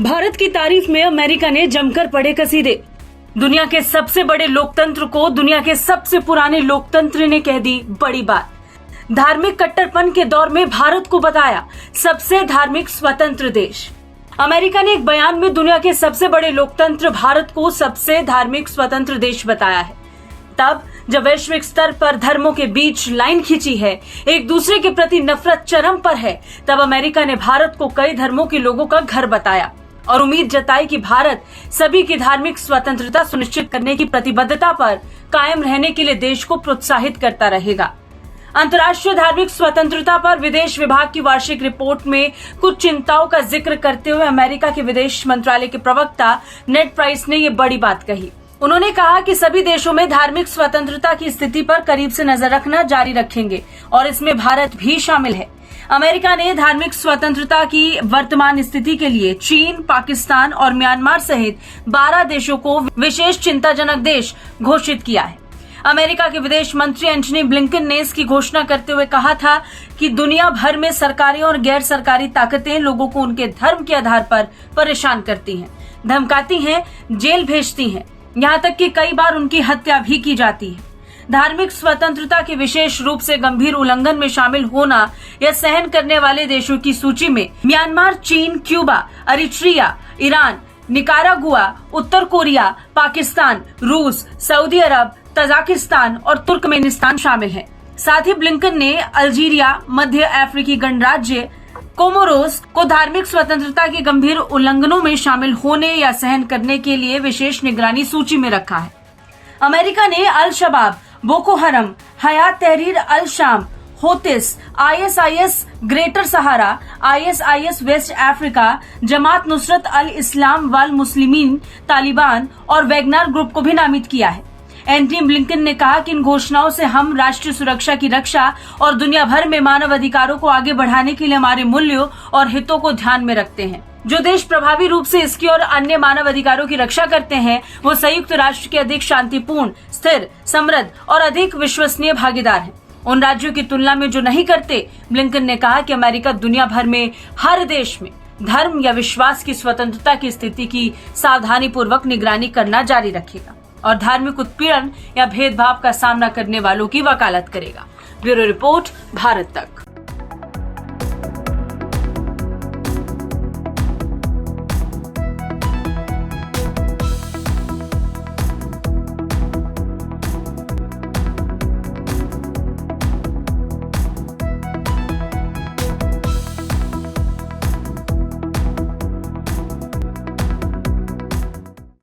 भारत की तारीफ में अमेरिका ने जमकर पढ़े कसीदे। दुनिया के सबसे बड़े लोकतंत्र को दुनिया के सबसे पुराने लोकतंत्र ने कह दी बड़ी बात। धार्मिक कट्टरपन के दौर में भारत को बताया सबसे धार्मिक स्वतंत्र देश। अमेरिका ने एक बयान में दुनिया के सबसे बड़े लोकतंत्र भारत को सबसे धार्मिक स्वतंत्र देश बताया है। तब जब वैश्विक स्तर पर धर्मों के बीच लाइन खींची है, एक दूसरे के प्रति नफरत चरम पर है, तब अमेरिका ने भारत को कई धर्मों के लोगों का घर बताया और उम्मीद जताई कि भारत सभी की धार्मिक स्वतंत्रता सुनिश्चित करने की प्रतिबद्धता पर कायम रहने के लिए देश को प्रोत्साहित करता रहेगा। अंतर्राष्ट्रीय धार्मिक स्वतंत्रता पर विदेश विभाग की वार्षिक रिपोर्ट में कुछ चिंताओं का जिक्र करते हुए अमेरिका के विदेश मंत्रालय के प्रवक्ता नेड प्राइस ने ये बड़ी बात कही। उन्होंने कहा कि सभी देशों में धार्मिक स्वतंत्रता की स्थिति पर करीब से नजर रखना जारी रखेंगे और इसमें भारत भी शामिल है। अमेरिका ने धार्मिक स्वतंत्रता की वर्तमान स्थिति के लिए चीन, पाकिस्तान और म्यांमार सहित 12 देशों को विशेष चिंताजनक देश घोषित किया है। अमेरिका के विदेश मंत्री एंटनी ब्लिंकन ने इसकी घोषणा करते हुए कहा था कि दुनिया भर में सरकारी और गैर सरकारी ताकतें लोगों को उनके धर्म के आधार पर परेशान करती हैं, धमकाती हैं, जेल भेजती हैं, यहाँ तक कि कई बार उनकी हत्या भी की जाती है। धार्मिक स्वतंत्रता के विशेष रूप से गंभीर उल्लंघन में शामिल होना या सहन करने वाले देशों की सूची में म्यांमार, चीन, क्यूबा, अरिट्रिया, ईरान, निकारागुआ, उत्तर कोरिया, पाकिस्तान, रूस, सऊदी अरब, तजाकिस्तान और तुर्कमेनिस्तान शामिल हैं। साथ ही ब्लिंकन ने अल्जीरिया, मध्य अफ्रीकी गणराज्य कोमोरोस को धार्मिक स्वतंत्रता के गंभीर उल्लंघनों में शामिल होने या सहन करने के लिए विशेष निगरानी सूची में रखा है। अमेरिका ने अल शबाब, बोको हरम, हयात तहरीर अल शाम, होतिस, ISIS ग्रेटर सहारा, ISIS वेस्ट अफ्रीका, जमात नुसरत अल इस्लाम वल मुस्लिमीन, तालिबान और वैगनर ग्रुप को भी नामित किया है। एंटनी ब्लिंकन ने कहा कि इन घोषणाओं से हम राष्ट्रीय सुरक्षा की रक्षा और दुनिया भर में मानव अधिकारों को आगे बढ़ाने के लिए हमारे मूल्यों और हितों को ध्यान में रखते हैं। जो देश प्रभावी रूप से इसकी और अन्य मानव अधिकारों की रक्षा करते हैं, वो संयुक्त राष्ट्र के अधिक शांतिपूर्ण, स्थिर, समृद्ध और अधिक विश्वसनीय भागीदार हैं। उन राज्यों की तुलना में जो नहीं करते, ब्लिंकन ने कहा कि अमेरिका दुनिया भर में हर देश में धर्म या विश्वास की स्वतंत्रता की स्थिति की सावधानी पूर्वक निगरानी करना जारी रखेगा और धार्मिक उत्पीड़न या भेदभाव का सामना करने वालों की वकालत करेगा। ब्यूरो रिपोर्ट, भारत तक।